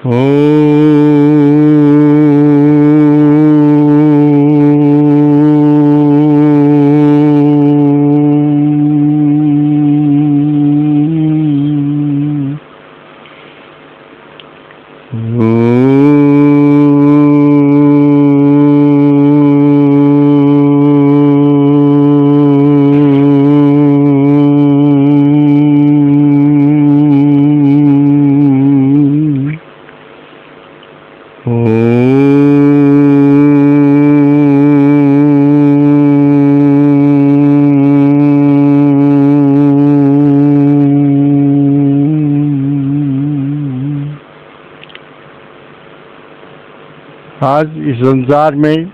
आज इस संसार में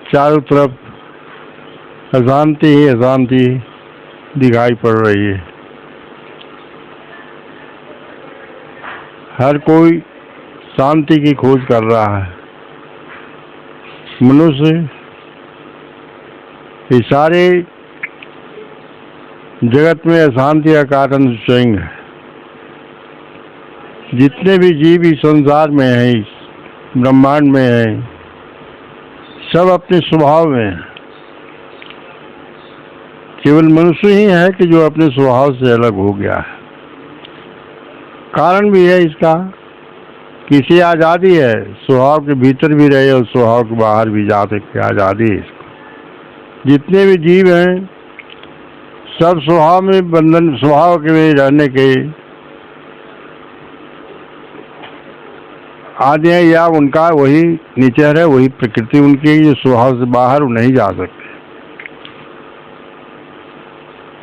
चारों तरफ अशांति ही अशांति दिखाई पड़ रही है। हर कोई शांति की खोज कर रहा है। मनुष्य इस सारे जगत में अशांति का कारण स्वयं है। जितने भी जीव इस संसार में हैं, इस ब्रह्मांड में है, सब अपने स्वभाव में है। केवल मनुष्य ही है कि जो अपने स्वभाव से अलग हो गया है। कारण भी है इसका कि इसे आज़ादी है, स्वभाव के भीतर भी रहे और स्वभाव के बाहर भी जा सकते, आज़ादी है इसको। जितने भी जीव हैं सब स्वभाव में बंधन, स्वभाव के में रहने के आदि है, या उनका वही नेचर है, वही प्रकृति उनकी, जो स्वभाव से बाहर वो नहीं जा सकते।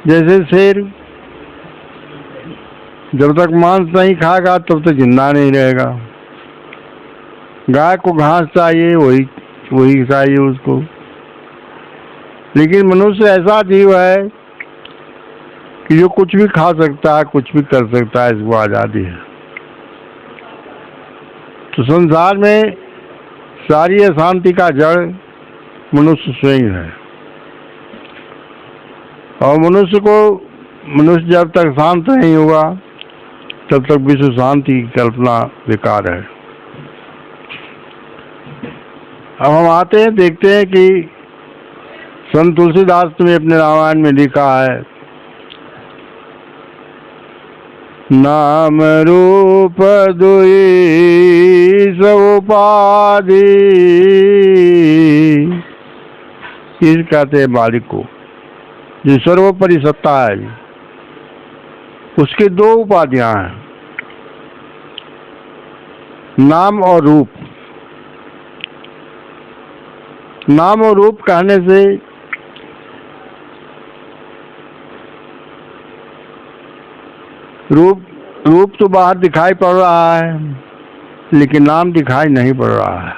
जैसे शेर जब तक मांस नहीं खाएगा तब तक जिंदा नहीं रहेगा। गाय को घास चाहिए, वही चाहिए उसको। लेकिन मनुष्य ऐसा जीव है कि जो कुछ भी खा सकता है, कुछ भी कर सकता है, इसको आज़ादी है। तो संसार में सारी अशांति का जड़ मनुष्य स्वयं है। और मनुष्य जब तक शांत नहीं होगा तब तक विश्व शांति की कल्पना बेकार है। अब हम आते हैं, देखते हैं कि संत तुलसीदास ने अपने रामायण में लिखा है, नाम रूप दुई सब उपाधि। इस कहते हैं मालिक को, जो सर्वोपरि सत्ता है। उसके दो उपाधियां हैं, नाम और रूप। नाम और रूप कहने से रूप तो बाहर दिखाई पड़ रहा है, लेकिन नाम दिखाई नहीं पड़ रहा है।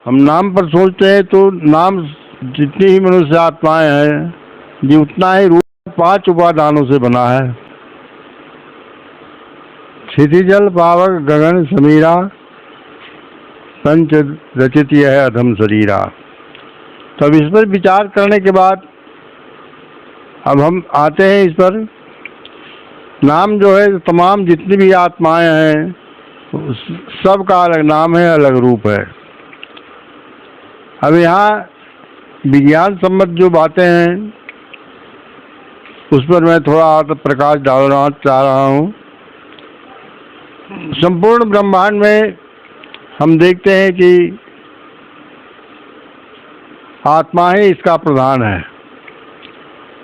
हम नाम पर सोचते हैं तो नाम, जितनी ही मनुष्य आत्माएं हैं, जी उतना ही रूप 5 उपादानों से बना है। क्षितिजल पावक गगन समीरा, पंच रचित यह अधम शरीरा। तब इस पर विचार करने के बाद अब हम आते हैं इस पर। नाम जो है, तमाम जितनी भी आत्माएं हैं सबका अलग नाम है, अलग रूप है। अब यहाँ विज्ञान सम्मत जो बातें हैं उस पर मैं थोड़ा प्रकाश डालना चाह रहा हूँ। संपूर्ण ब्रह्मांड में हम देखते हैं कि आत्मा ही इसका प्रधान है।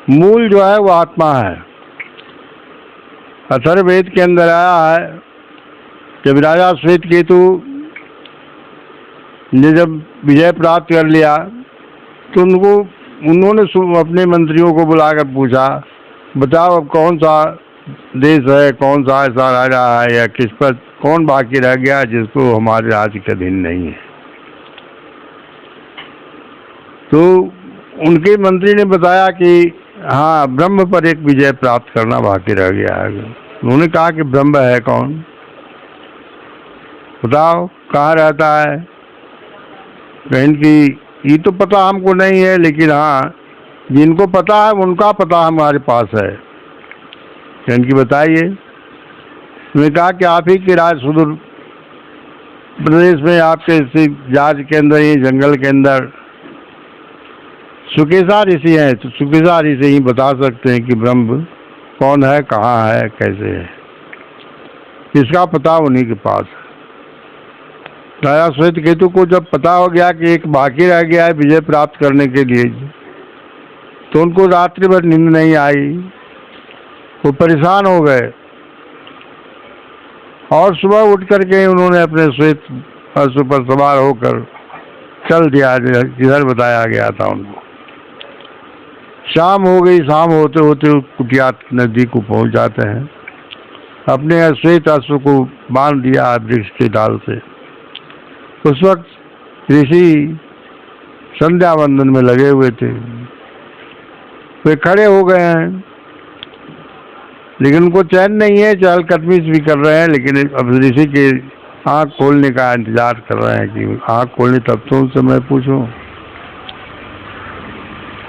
मूल जो है वो आत्मा है। अथर्ववेद के अंदर आया है, जब राजा श्वेतकेतु ने जब विजय प्राप्त कर लिया तो उन्होंने अपने मंत्रियों को बुलाकर पूछा, बताओ अब कौन सा देश है, कौन सा ऐसा राजा है, या किस पर कौन बाकी रह गया जिसको हमारे राज्य के अधीन नहीं है। तो उनके मंत्री ने बताया कि हाँ, ब्रह्म पर एक विजय प्राप्त करना बाकी रह गया है। उन्होंने कहा कि ब्रह्म है कौन, बताओ कहाँ रहता है। कहीं की ये तो पता हमको नहीं है, लेकिन हाँ जिनको पता है उनका पता हमारे पास है। इनकी बताइए। उन्होंने कहा कि आप ही के राज सुदूर प्रदेश में, आपके जाज के अंदर, ये जंगल के अंदर सुकेशा ऋषि हैं, तो सुकेशा ऋषि ही बता सकते हैं कि ब्रह्म कौन है, कहाँ है, कैसे है। इसका पता उन्हीं के पास है। राजा श्वेत केतु को जब पता हो गया कि एक बाकी रह गया है विजय प्राप्त करने के लिए, तो उनको रात्रि भर नींद नहीं आई, वो परेशान हो गए और सुबह उठ करके उन्होंने अपने श्वेत अश्व पर सवार होकर चल दिया जिधर बताया गया था उनको। शाम हो गई, शाम होते होते कुटिया नदी को पहुंच जाते हैं। अपने श्वेत अश्व को बांध दिया वृक्ष के डाल से। उस वक्त ऋषि संध्या वंदन में लगे हुए थे। वे खड़े हो गए हैं, लेकिन उनको चैन नहीं है, चहलकदमी भी कर रहे हैं, लेकिन अब ऋषि के आँख खोलने का इंतजार कर रहे हैं कि आँख खोलने तब तो उनसे मैं पूछूं।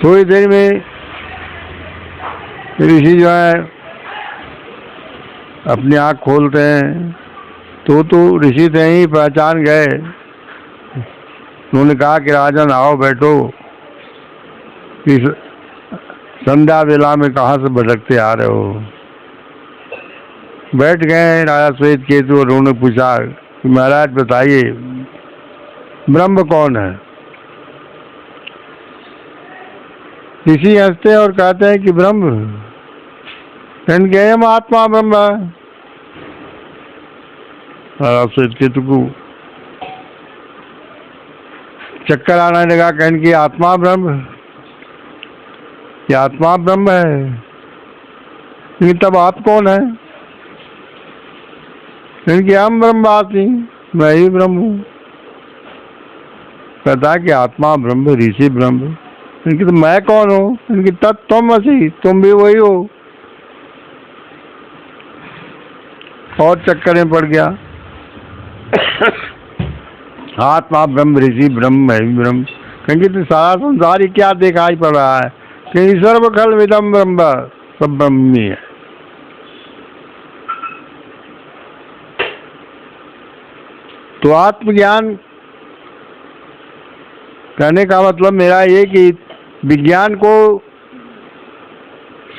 थोड़ी देर में ऋषि जो है अपनी आँख खोलते हैं, तो ऋषि थे ही पहचान गए। उन्होंने कहा कि राजन आओ बैठो, इस संध्या वेला में कहाँ से भटकते आ रहे हो। बैठ गए राजा श्वेत केतु और उन्होंने पूछा कि महाराज बताइए ब्रह्म कौन है। ऋषि हंसते और कहते हैं कि ब्रह्म हम आत्मा ब्रह्म। राजा श्वेत केतु को चक्कर आने लगा, कहने की आत्मा ब्रह्म, ये आत्मा ब्रह्म है, लेकिन तब आप कौन है। इनकी हम ब्रह्मवासी, मैं ही ब्रह्म हूँ। कहता कि आत्मा ब्रह्म, ऋषि ब्रह्म। इनकी तो मैं कौन हूँ। इनकी तत्त्वमसि, तुम भी वही हो। और चक्कर में पड़ गया। आत्मा ब्रह्म, ऋषि ब्रह्म, मैं ही ब्रह्म। क्योंकि तो सारा संसार ही क्या दिखाई पड़ रहा है कि सर्व खल विदम ब्रह्म, सब ब्रह्म ही है। तो आत्मज्ञान कहने का मतलब मेरा ये कि विज्ञान को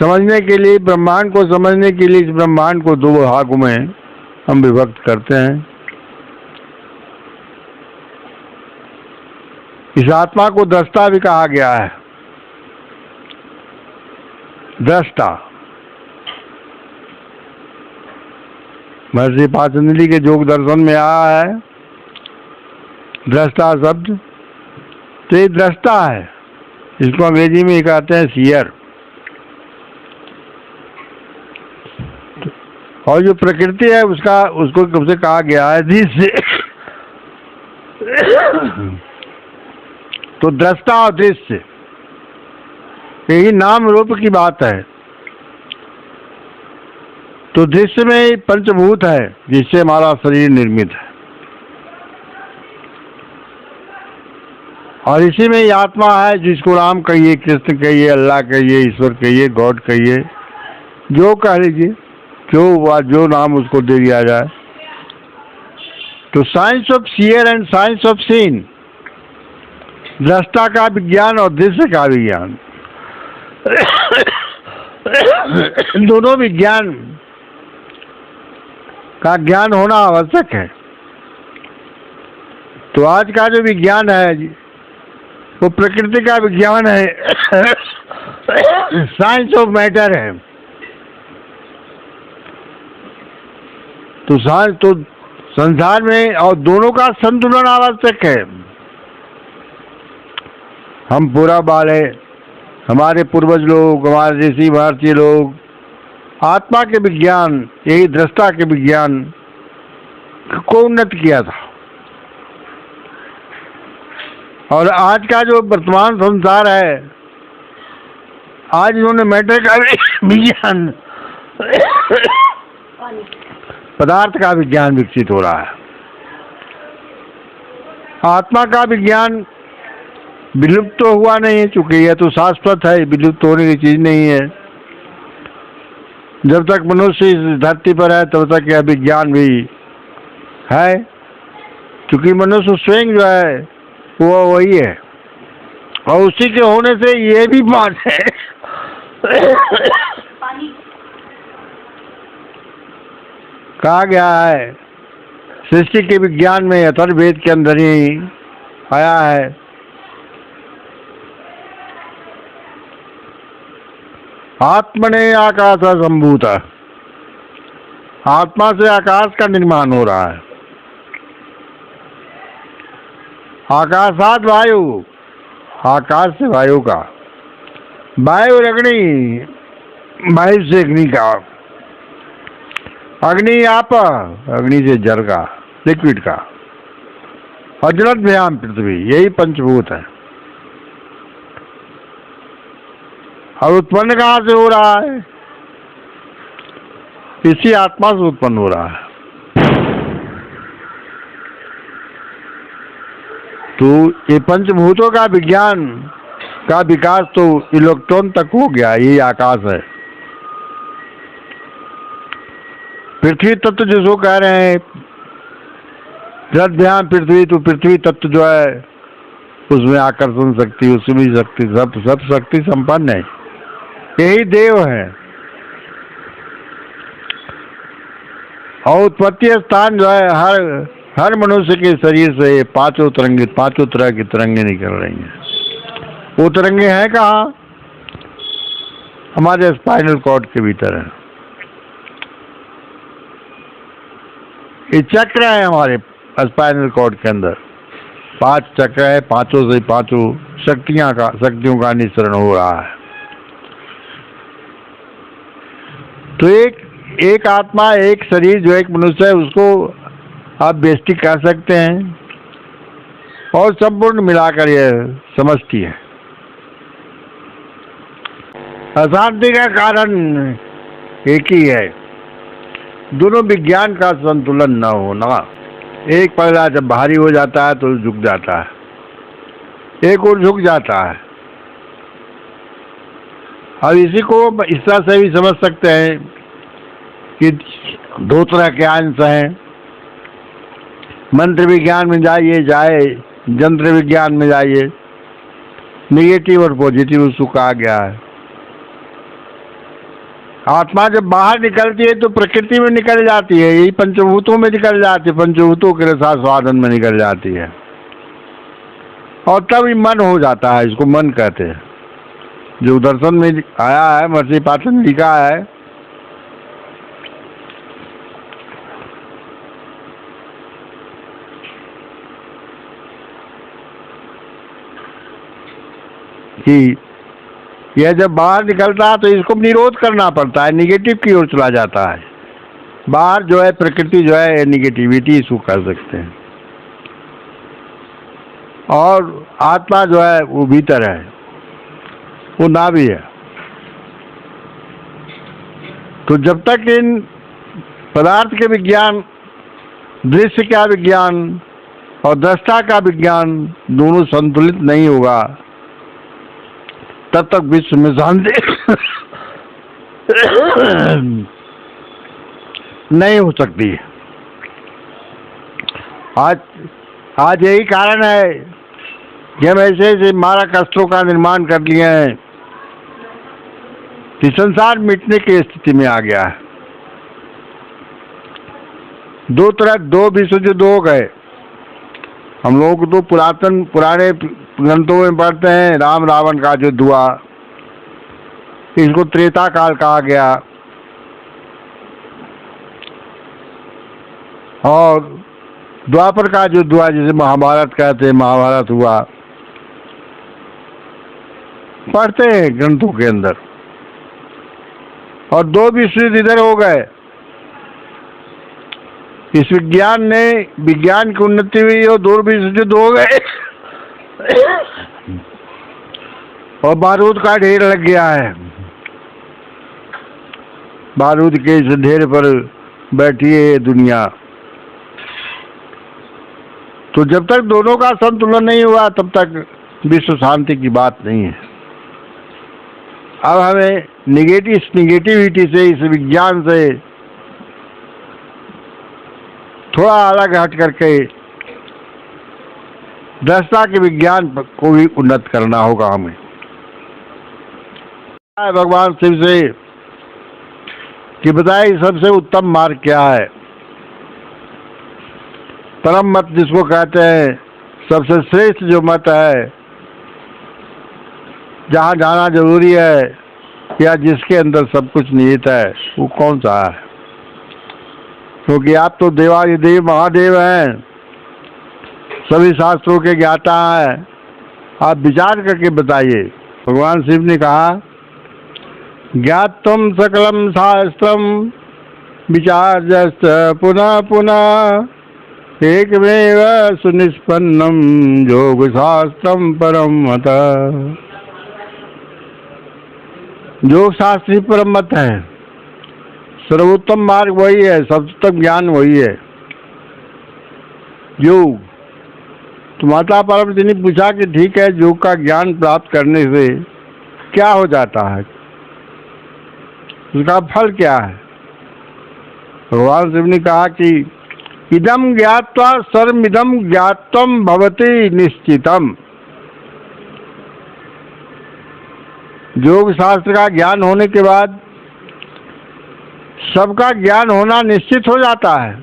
समझने के लिए, ब्रह्मांड को समझने के लिए, इस ब्रह्मांड को दो भागों में हम विभक्त करते हैं। इस आत्मा को दृष्टा भी कहा गया है। दृष्टा महर्षि पातंजलि के योग दर्शन में आया है दृष्टा शब्द। तो ये दृष्टा है, इसको अंग्रेजी में कहते हैं सीयर। और जो प्रकृति है उसको कब से कहा गया है दृश्य। तो दृष्टा और दृश्य यही नाम रूप की बात है। तो दृश्य में पंचभूत है जिससे हमारा शरीर निर्मित है, और इसी में ही आत्मा है जिसको राम कहिए, कृष्ण कहिए, अल्लाह कहिए, ईश्वर कहिए, गॉड कहिए, जो कह लीजिए, जो नाम उसको दे दिया जाए। तो science of seer and science of seen, दृष्टा का विज्ञान और दृश्य का विज्ञान, दोनों विज्ञान का ज्ञान होना आवश्यक है। तो आज का जो विज्ञान है वो प्रकृति का विज्ञान है, साइंस ऑफ मैटर है। तो संसार में और दोनों का संतुलन आवश्यक है। हम पूरा वाले, हमारे पूर्वज लोग, हमारे ऋषि भारतीय लोग आत्मा के विज्ञान, यही दृष्टा के विज्ञान को उन्नत किया था। और आज का जो वर्तमान संसार है, आज इन्होंने मैटर का विज्ञान, पदार्थ का विज्ञान विकसित हो रहा है। आत्मा का विज्ञान विलुप्त तो हुआ नहीं है, चूंकि यह तो शाश्वत है, विलुप्त होने की चीज नहीं है। जब तक मनुष्य इस धरती पर है तब तक यह विज्ञान भी है, क्योंकि मनुष्य स्वयं जो है वो वही है, और उसी के होने से ये भी बात है कहा गया है सृष्टि के विज्ञान में अथर्ववेद के अंदर ही आया है, आत्मने आकाश संभूत, आत्मा से आकाश का निर्माण हो रहा है। आकाशात वायु, आकाश से वायु का, वायु अग्नि, वायु से अग्नि का, अग्नि आप, अग्नि से जल का, लिक्विड का, और जलभ्याम पृथ्वी, यही पंचभूत है। और उत्पन्न कहाँ से हो रहा है? इसी आत्मा से उत्पन्न हो रहा है। तो ये पंचभूतों का विज्ञान का विकास तो इलेक्ट्रॉन तक हो गया, यही आकाश है। पृथ्वी तत्व जिसको कह रहे हैं जलभ्याम पृथ्वी, तो पृथ्वी तत्व जो है उसमें आकर्षण शक्ति, उसमें शक्ति, सब शक्ति संपन्न है, यही देव है। और उत्पत्ति स्थान जो है हर मनुष्य के शरीर से पांचों तरह की तरंगे निकल रही हैं। वो तरंगे हैं कहाँ? हमारे स्पाइनल कॉर्ड के भीतर है। ये चक्र है हमारे स्पाइनल कॉर्ड के अंदर, 5 चक्र है, पांचों से पांचों शक्तियों का निःसरण हो रहा है। तो एक आत्मा, एक शरीर जो एक मनुष्य है, उसको आप बेष्टि कह सकते हैं, और संपूर्ण मिलाकर यह समष्टि है। अशांति का कारण एक ही है, दोनों विज्ञान का संतुलन न होना। एक पहला जब भारी हो जाता है तो झुक जाता है, एक और झुक जाता है। और इसी को इस तरह से भी समझ सकते हैं कि 2 तरह के अंश हैं। मंत्र विज्ञान में जाए यंत्र विज्ञान में जाइए, निगेटिव और पॉजिटिव उसको कहा गया है। आत्मा जब बाहर निकलती है तो प्रकृति में निकल जाती है, यही पंचभूतों में निकल जाती है, पंचभूतों के रसास्वादन स्वादन में निकल जाती है, और तब मन हो जाता है। इसको मन कहते हैं। जो दर्शन में आया है, महर्षि पातंजलि ने लिखा है, कि यह जब बाहर निकलता है तो इसको निरोध करना पड़ता है, निगेटिव की ओर चला जाता है। बाहर जो है प्रकृति जो है निगेटिविटी इसको कर सकते हैं, और आत्मा जो है वो भीतर है, वो नाभि है। तो जब तक इन पदार्थ के विज्ञान, दृश्य का विज्ञान और दृष्टा का विज्ञान दोनों संतुलित नहीं होगा, तब तक विश्व में शांति नहीं हो सकती। आज यही कारण है कि हम ऐसे मारक अस्त्रों का निर्माण कर लिए हैं कि संसार मिटने की स्थिति में आ गया है। 2 विश्व युद्ध हो गए। हम लोग तो पुराने ग्रंथों में पढ़ते हैं, राम रावण का युद्ध हुआ, इसको त्रेता काल कहा गया। और द्वापर का युद्ध हुआ, जिसे महाभारत कहते हैं, महाभारत हुआ, पढ़ते हैं ग्रंथों के अंदर। और 2 विश्व युद्ध इधर हो गए। इस विज्ञान की उन्नति हुई और 2 विश्व युद्ध हो गए, और बारूद का ढेर लग गया है। बारूद के इस ढेर पर बैठी है दुनिया। तो जब तक दोनों का संतुलन नहीं हुआ तब तक विश्व शांति की बात नहीं है। अब हमें निगेटिविटी से, इस विज्ञान से थोड़ा अलग हट करके दृष्टा के विज्ञान को भी उन्नत करना होगा हमें। भगवान शिव से कि बताए सबसे उत्तम मार्ग क्या है, परम मत जिसको कहते हैं, सबसे श्रेष्ठ जो मत है, जहाँ जाना जरूरी है या जिसके अंदर सब कुछ निहित है, वो कौन सा है? क्योंकि आप तो देवाधिदेव महादेव हैं, सभी शास्त्रों के ज्ञाता हैं, आप विचार करके बताइए। भगवान शिव ने कहा ज्ञातम सकलम शास्त्रम विचार्यश्च पुनः पुनः एकमेव सुनिष्पन्नम योग शास्त्रम परम मत। योग शास्त्र ही परम मत है, सर्वोत्तम मार्ग वही है, सर्वोत्तम ज्ञान वही है योग। तो माता पार्वती ने पूछा कि ठीक है, योग का ज्ञान प्राप्त करने से क्या हो जाता है, उसका फल क्या है? भगवान शिव ने कहा कि इदम ज्ञात्वा सर्वमिदं ज्ञातम भवति निश्चितम। योग शास्त्र का ज्ञान होने के बाद सबका ज्ञान होना निश्चित हो जाता है,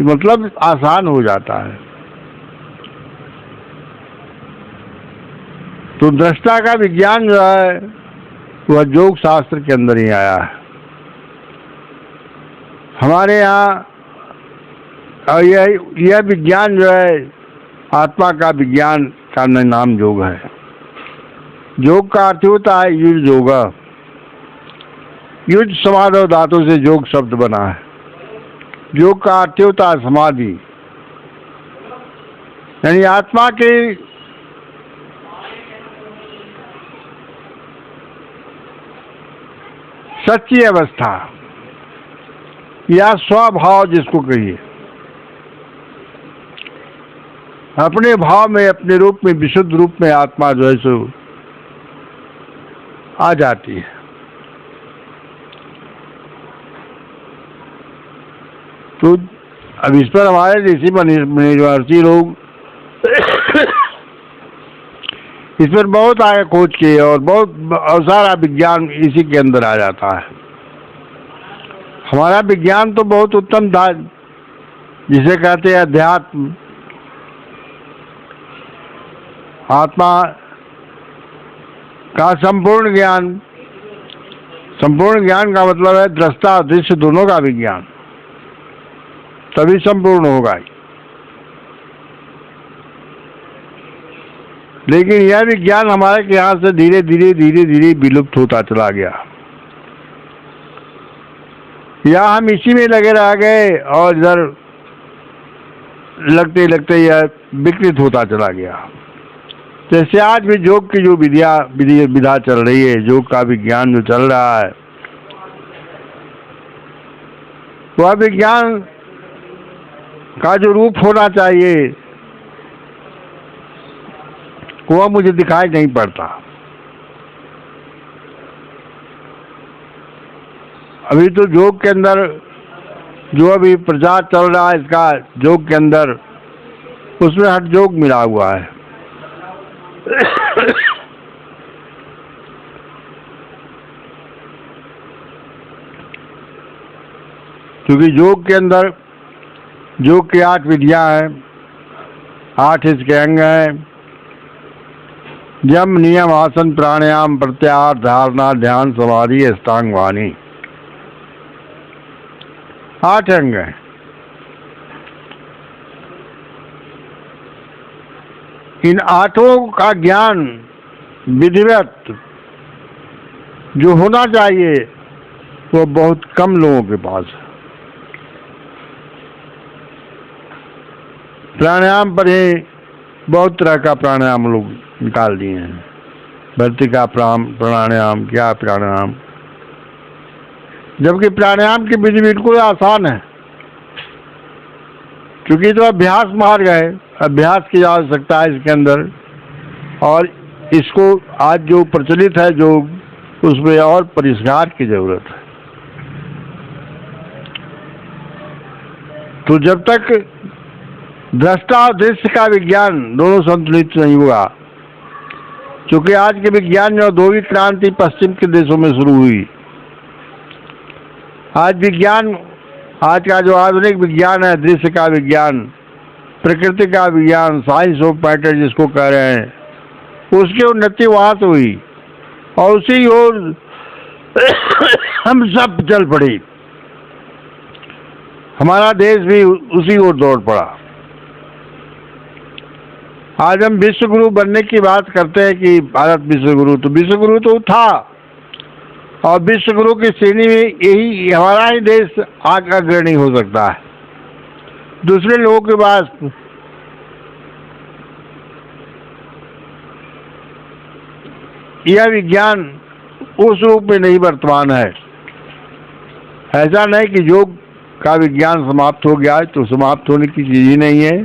मतलब आसान हो जाता है। तो दृष्टा का विज्ञान जो है वह योग शास्त्र के अंदर ही आया है हमारे यहाँ। और यह विज्ञान जो है आत्मा का विज्ञान का नाम योग है। योग का अर्थ होता है युज योगा, युज समाधि धातु से योग शब्द बना है। योग का अर्थ होता है समाधि, यानी आत्मा की सच्ची अवस्था या स्वभाव जिसको कहिए, अपने भाव में, अपने रूप में, विशुद्ध रूप में आत्मा जो है सो आ जाती है। तो अब इस पर हमारे ऋषि महर्षि लोग इस पर बहुत आगे खोज किए और बहुत सारा विज्ञान इसी के अंदर आ जाता है। हमारा विज्ञान तो बहुत उत्तम था, जिसे कहते हैं अध्यात्म। आत्मा का संपूर्ण ज्ञान, संपूर्ण ज्ञान का मतलब है दृष्टा और दृश्य दोनों का विज्ञान, तभी संपूर्ण होगा। लेकिन यह विज्ञान हमारे के यहाँ से धीरे धीरे विलुप्त होता चला गया, या हम इसी में लगे रह गए और इधर लगते लगते यह विकृत होता चला गया। जैसे आज भी योग की जो विधा चल रही है, योग का विज्ञान जो चल रहा है, वह विज्ञान का जो रूप होना चाहिए वह मुझे दिखाई नहीं पड़ता। अभी तो योग के अंदर जो अभी प्रचार चल रहा है इसका, योग के अंदर, उसमें हठ योग मिला हुआ है। क्योंकि योग के अंदर योग की 8 विधियां हैं, 8 इसके अंग हैं। यम, नियम, आसन, प्राणायाम, प्रत्याहार, धारणा, ध्यान, समाधि, अष्टांग वाणी, 8 अंग हैं। इन 8 का ज्ञान विधिवत जो होना चाहिए वो बहुत कम लोगों के पास है। प्राणायाम पर ही बहुत तरह का प्राणायाम लोग निकाल दिए हैं, भर्तिका प्राणायाम, क्या प्राणायाम, जबकि प्राणायाम की विधि बिल्कुल आसान है। क्योंकि तो अभ्यास मार्ग है, अभ्यास की आवश्यकता है इसके अंदर, और इसको आज जो प्रचलित है जो उसमें और परिष्कार की जरूरत है। तो जब तक दृष्टा और दृश्य का विज्ञान दोनों संतुलित नहीं हुआ, क्योंकि आज के विज्ञान में औद्योगिक क्रांति पश्चिम के देशों में शुरू हुई। आज विज्ञान, आज का जो आधुनिक विज्ञान है, दृश्य का विज्ञान, प्रकृति का विज्ञान, साइंस ऑफ मैटर जिसको कह रहे हैं, उसकी उन्नति वहां से हुई और उसी ओर हम सब चल पड़े। हमारा देश भी उसी ओर दौड़ पड़ा। आज हम विश्व गुरु बनने की बात करते हैं कि भारत विश्व गुरु, तो विश्व गुरु तो था और विश्व गुरु की श्रेणी में यही हमारा ही देश आगे अग्रणी हो सकता है। दूसरे लोगों के पास यह विज्ञान उस रूप में नहीं वर्तमान है। ऐसा नहीं कि योग का विज्ञान समाप्त हो गया है, तो समाप्त होने की चीज ही नहीं है।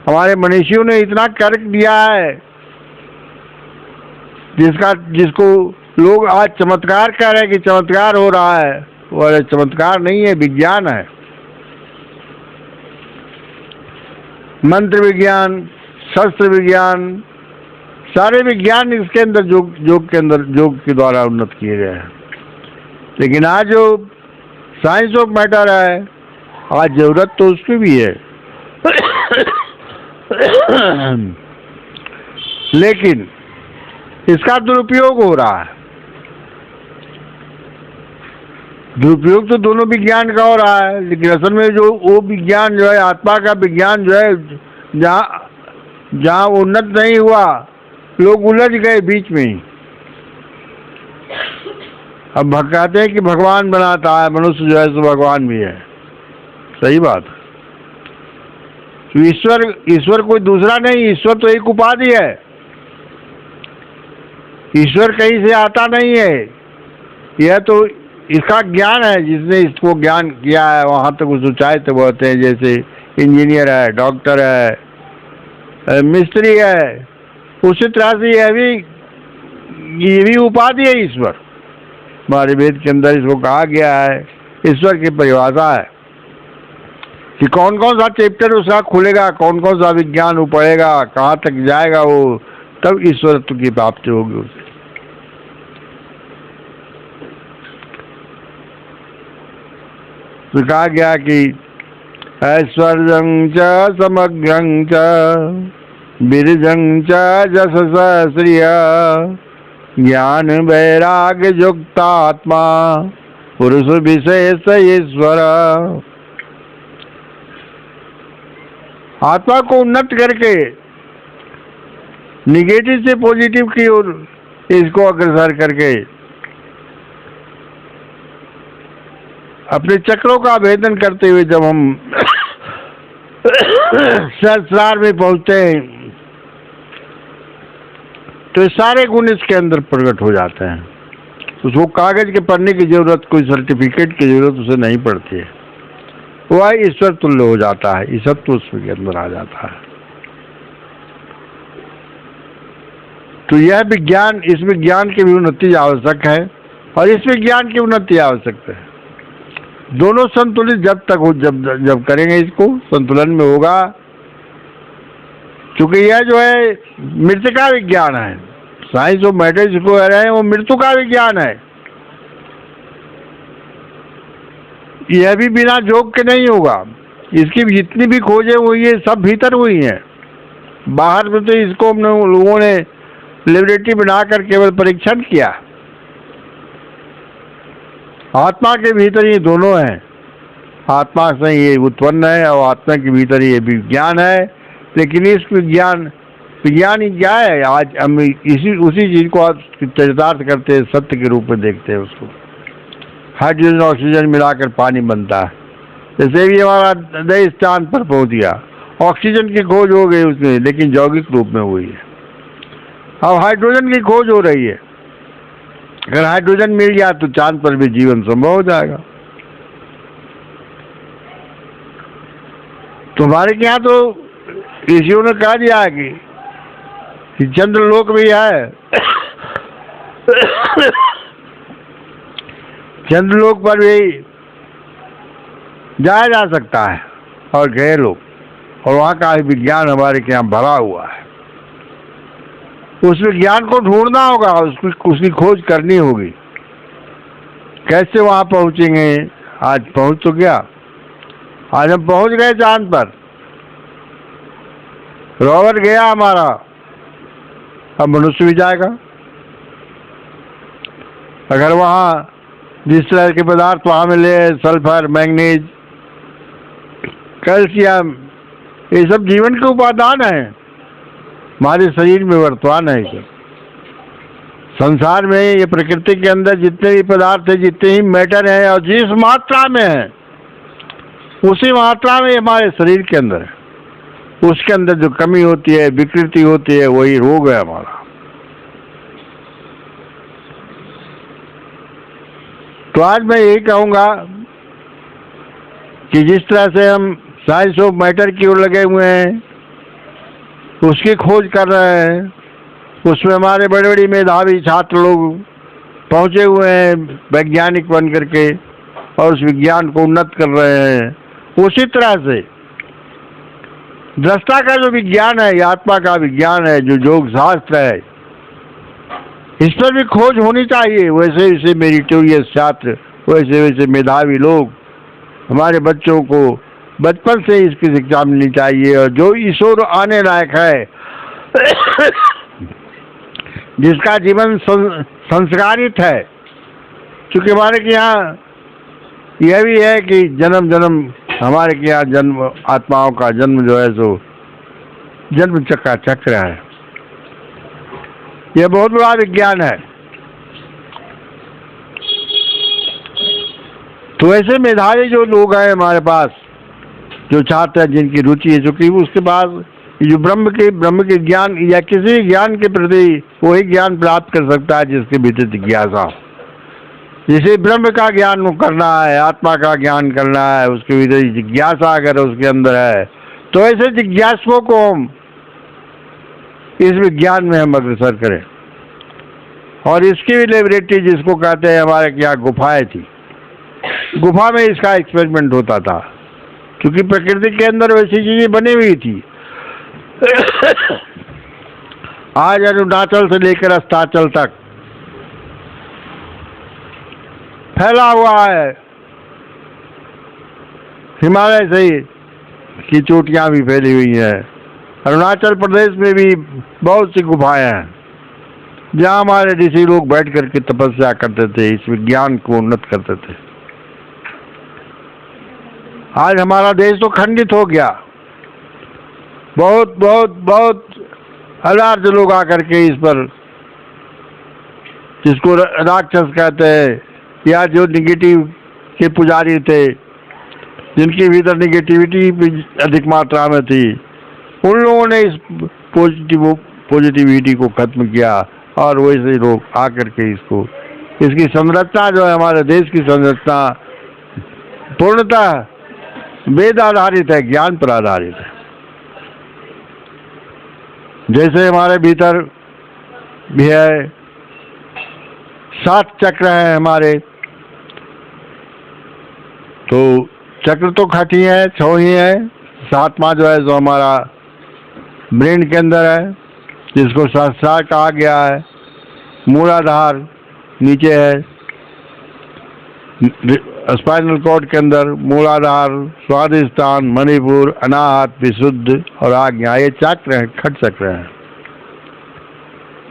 हमारे मनीषियों ने इतना कर्क दिया है जिसको लोग आज चमत्कार कह रहे हैं कि चमत्कार हो रहा है, वो चमत्कार नहीं है, विज्ञान है। मंत्र विज्ञान, शस्त्र विज्ञान, सारे विज्ञान इसके अंदर योग के अंदर योग के द्वारा उन्नत किए गए हैं। लेकिन आज जो साइंस ऑफ मैटर है, आज जरूरत तो उसकी भी है लेकिन इसका दुरुपयोग हो रहा है। दुरुपयोग तो दोनों विज्ञान का हो रहा है, लेकिन असल में जो वो विज्ञान जो है, आत्मा का विज्ञान जो है, जहाँ उन्नत नहीं हुआ, लोग उलझ गए बीच में ही। अब कहते हैं कि भगवान बनाता है, मनुष्य जो है सो भगवान भी है। सही बात। तो ईश्वर कोई दूसरा नहीं, ईश्वर तो एक उपाधि है। ईश्वर कहीं से आता नहीं है, यह तो इसका ज्ञान है। जिसने इसको ज्ञान किया है वहां तक उस ऊंचाई तक पहुंचते हैं। जैसे इंजीनियर है, डॉक्टर है, मिस्त्री है, उसी तरह से ये भी उपाधि है ईश्वर। हमारे वेद के अंदर इसको कहा गया है, ईश्वर की परिभाषा है कि कौन कौन सा चैप्टर उसका खुलेगा, कौन कौन सा विज्ञान वो पढ़ेगा, कहाँ तक जाएगा वो, तब ईश्वरत्व की प्राप्ति होगी उसे। तो कहा गया कि ऐश्वर्यं च समग्रं च बिरजं च जसस श्रिय ज्ञान वैराग्य युक्तात्मा पुरुष विशेष ईश्वर। आत्मा को उन्नत करके निगेटिव से पॉजिटिव की ओर इसको अग्रसर करके अपने चक्रों का भेदन करते हुए जब हम सहस्रार में पहुंचते हैं, तो सारे गुण इसके अंदर प्रकट हो जाते हैं। उसको कागज के पढ़ने की जरूरत, कोई सर्टिफिकेट की जरूरत उसे नहीं पड़ती है। वह ईश्वर तुल्य हो जाता है, ईश्वर तो उसके अंदर आ जाता है। तो यह विज्ञान, इस विज्ञान की भी उन्नति आवश्यक है और इस विज्ञान की उन्नति आवश्यक है। दोनों संतुलित जब तक हो, जब करेंगे इसको संतुलन में होगा। क्योंकि यह जो है मृत्यु का विज्ञान है, साइंस ऑफ मैटर जिसको कह रहे हैं, वो मृत्यु का विज्ञान है। यह भी बिना योग के नहीं होगा। इसकी जितनी भी खोजें हुई है सब भीतर हुई हैं। बाहर में तो इसको हम लोगों ने लेबोरेटरी बनाकर केवल परीक्षण किया। आत्मा के भीतर ये दोनों हैं। आत्मा से ये उत्पन्न है और आत्मा के भीतर ये विज्ञान है। लेकिन इस विज्ञान ही क्या है, आज हम उसी चीज को चरितार्थ करते हैं, सत्य के रूप में देखते हैं उसको। हाइड्रोजन ऑक्सीजन मिलाकर पानी बनता है। जैसे भी हमारा देश चांद पर पहुंच गया, ऑक्सीजन की खोज हो गई उसमें, लेकिन यौगिक रूप में हुई है। अब हाइड्रोजन की खोज हो रही है। अगर हाइड्रोजन मिल गया तो चांद पर भी जीवन संभव हो जाएगा। तुम्हारे यहाँ तो ऋषियों ने कह दिया है कि चंद्रलोक भी है चंद्रलोक पर भी जाया जा सकता है और गए लोग, और वहाँ का विज्ञान हमारे के यहाँ भरा हुआ है। उस विज्ञान को ढूंढना होगा, उसकी खोज करनी होगी। कैसे वहाँ पहुँचेंगे? आज पहुँच तो गया, आज हम पहुँच गए चांद पर, रोवर गया हमारा, अब मनुष्य भी जाएगा। अगर वहाँ जिस तरह के पदार्थ वहाँ मिले, सल्फर, मैंगनीज, कैल्शियम, ये सब जीवन के उपादान है, हमारे शरीर में वर्तमान है। ये संसार में, ये प्रकृति के अंदर जितने भी पदार्थ है, जितने ही मैटर है, और जिस मात्रा में है उसी मात्रा में हमारे शरीर के अंदर है। उसके अंदर जो कमी होती है, विकृति होती है, वही रोग है हमारा। तो आज मैं यही कहूँगा कि जिस तरह से हम साइंस ऑफ मैटर की ओर लगे हुए हैं, उसकी खोज कर रहे हैं, उसमें हमारे बड़े बड़े मेधावी छात्र लोग पहुँचे हुए हैं वैज्ञानिक बन करके, और उस विज्ञान को उन्नत कर रहे हैं। उसी तरह से दृष्टा का जो विज्ञान है, आत्मा का विज्ञान है, जो योग शास्त्र है, इस पर भी खोज होनी चाहिए। वैसे वैसे मेरिटोरियस छात्र, वैसे वैसे मेधावी लोग, हमारे बच्चों को बचपन से इसकी शिक्षा मिलनी चाहिए। और जो ईश्वर आने लायक है, जिसका जीवन संस्कारित है, क्योंकि हमारे के यहाँ यह भी है कि जन्म जन्म, हमारे के यहाँ जन्म, आत्माओं का जन्म जो है सो जन्म चक्र चक्र है। यह बहुत बड़ा विज्ञान है। तो ऐसे मेधावी जो लोग हैं हमारे पास, जो छात्र हैं, जिनकी रुचि है, चूंकि उसके पास जो ब्रह्म के ज्ञान या किसी ज्ञान के प्रति वही ज्ञान प्राप्त कर सकता है जिसके भीतर जिज्ञासा हो। जिसे ब्रह्म का ज्ञान करना है, आत्मा का ज्ञान करना है, उसके भीतर जिज्ञासा अगर उसके अंदर है, तो ऐसे जिज्ञासुओं को हम इस विज्ञान में हम अग्रसर करें। और इसकी भी लेबोरेटरी, जिसको कहते हैं, हमारे यहाँ गुफाएं थी, गुफा में इसका एक्सपेरिमेंट होता था, क्योंकि प्रकृति के अंदर वैसी चीजें बनी हुई थी। आज अरुणाचल से लेकर अस्ताचल तक फैला हुआ है, हिमालय से की चोटियां भी फैली हुई हैं। अरुणाचल प्रदेश में भी बहुत सी गुफाएं हैं, जहाँ हमारे ऋषि लोग बैठ करके तपस्या करते थे, इस विज्ञान को उन्नत करते थे। आज हमारा देश तो खंडित हो गया। बहुत बहुत बहुत हजार जो लोग आकर के इस पर, जिसको राक्षस कहते हैं, या जो निगेटिव के पुजारी थे, जिनके भीतर निगेटिविटी अधिक मात्रा में थी, उन लोगों ने इस पॉजिटिविटी को खत्म किया। और वैसे लोग आकर के इसकी संरचना जो है, हमारे देश की संरचना पूर्णतः वेद आधारित है, ज्ञान पर आधारित है। जैसे हमारे भीतर भी है 7 चक्र हैं हमारे, तो चक्र तो खट ही है, 6 ही है। 7वां जो है जो हमारा ब्रेन के अंदर है, जिसको सहस्रार कहा गया है। मूलाधार नीचे है, स्पाइनल कॉर्ड के अंदर मूलाधार, स्वादिष्ठान, मणिपुर, अनाहत, विशुद्ध और आज्ञा, ये चक्र हैं, खट चक्र हैं।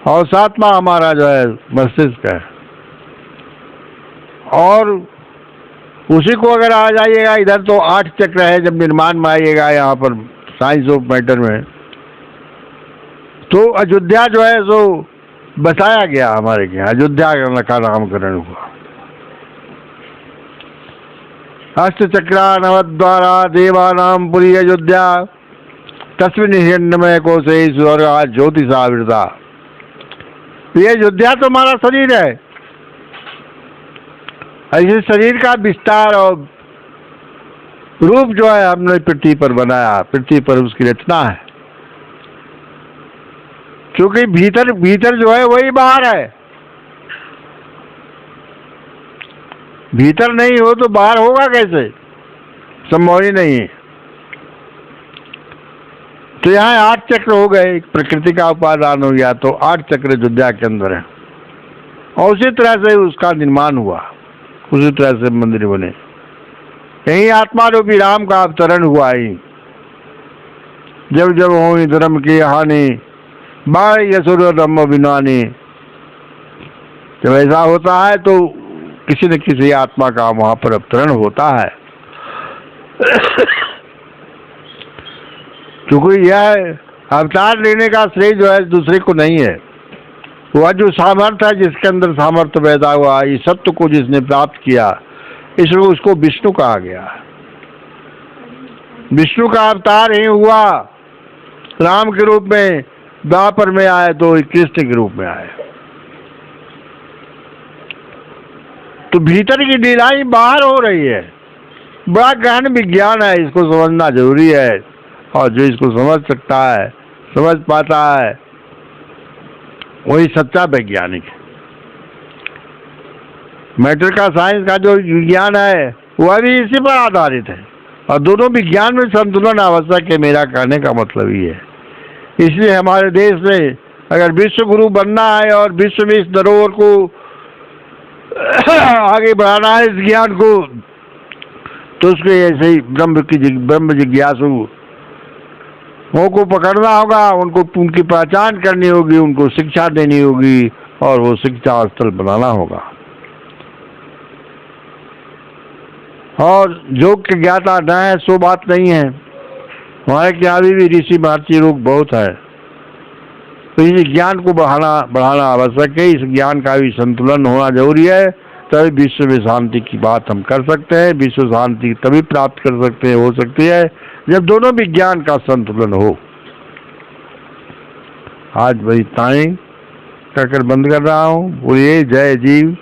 और 7वां हमारा जो है मस्तिष्क है। और उसी को अगर आ जाइएगा इधर, तो 8 चक्र है। जब निर्माण में आइएगा यहाँ पर साइंस ऑफ मैटर में, तो अयोध्या जो है सो बसाया गया हमारे यहाँ, अयोध्या का नामकरण हुआ। अष्ट चक्रा नवद्वारा देवानाम पुरी अयोध्या, तस्मिन् हिरण्मय कोशे स्वर्गा ज्योतिषावृता। ये अयोध्या तो हमारा शरीर है। ऐसे शरीर का विस्तार और रूप जो है हमने पृथ्वी पर बनाया, पृथ्वी पर उसकी रचना है। क्योंकि भीतर जो है वही बाहर है। भीतर नहीं हो तो बाहर होगा कैसे? संभव ही नहीं है। तो यहाँ 8 चक्र हो गए, प्रकृति का उपादान हो गया, तो 8 चक्र अयोध्या के अंदर है और उसी तरह से उसका निर्माण हुआ, उसी तरह से मंदिर बने। यही आत्मा रूपी राम का अवतरण हुआ ही। जब जब हो धर्म की हानि बाय यसुर धर्म विनानी, जब ऐसा होता है तो किसी न किसी आत्मा का वहां पर अवतरण होता है। क्योंकि यह अवतार लेने का श्रेय जो है दूसरे को नहीं है, वह जो सामर्थ्य है, जिसके अंदर सामर्थ्य पैदा हुआ, इस सत्य को जिसने प्राप्त किया, इसलिए उसको विष्णु कहा गया। विष्णु का अवतार ही हुआ, राम के रूप में द्वापर में आए तो कृष्ण के रूप में आए। तो भीतर की लीलाएं बाहर हो रही है। बड़ा गहन विज्ञान है, इसको समझना जरूरी है। और जो इसको समझ सकता है, समझ पाता है, वही सच्चा वैज्ञानिक है। मैटर का साइंस का जो विज्ञान है वह भी इसी पर आधारित है। और दोनों विज्ञान में संतुलन आवश्यक है, मेरा कहने का मतलब ही है। इसलिए हमारे देश में अगर विश्व गुरु बनना है और विश्व में इस धरोहर को आगे बढ़ाना है, इस ज्ञान को, तो उसके ऐसे ही ब्रह्म जिज्ञासु को पकड़ना होगा, उनको उनकी पहचान करनी होगी, उनको शिक्षा देनी होगी और वो शिक्षा स्थल बनाना होगा। और योग के ज्ञाता न है सो बात नहीं है, हमारे क्या अभी भी ऋषि महर्षि लोग बहुत है। तो इस ज्ञान को बढ़ाना आवश्यक है। इस ज्ञान का भी संतुलन होना जरूरी है, तभी विश्व में शांति की बात हम कर सकते हैं। विश्व शांति तभी प्राप्त कर सकते हैं, हो सकती है, जब दोनों विज्ञान का संतुलन हो। आज वही ताई कहकर बंद कर रहा हूँ। बोलिए जय जीव।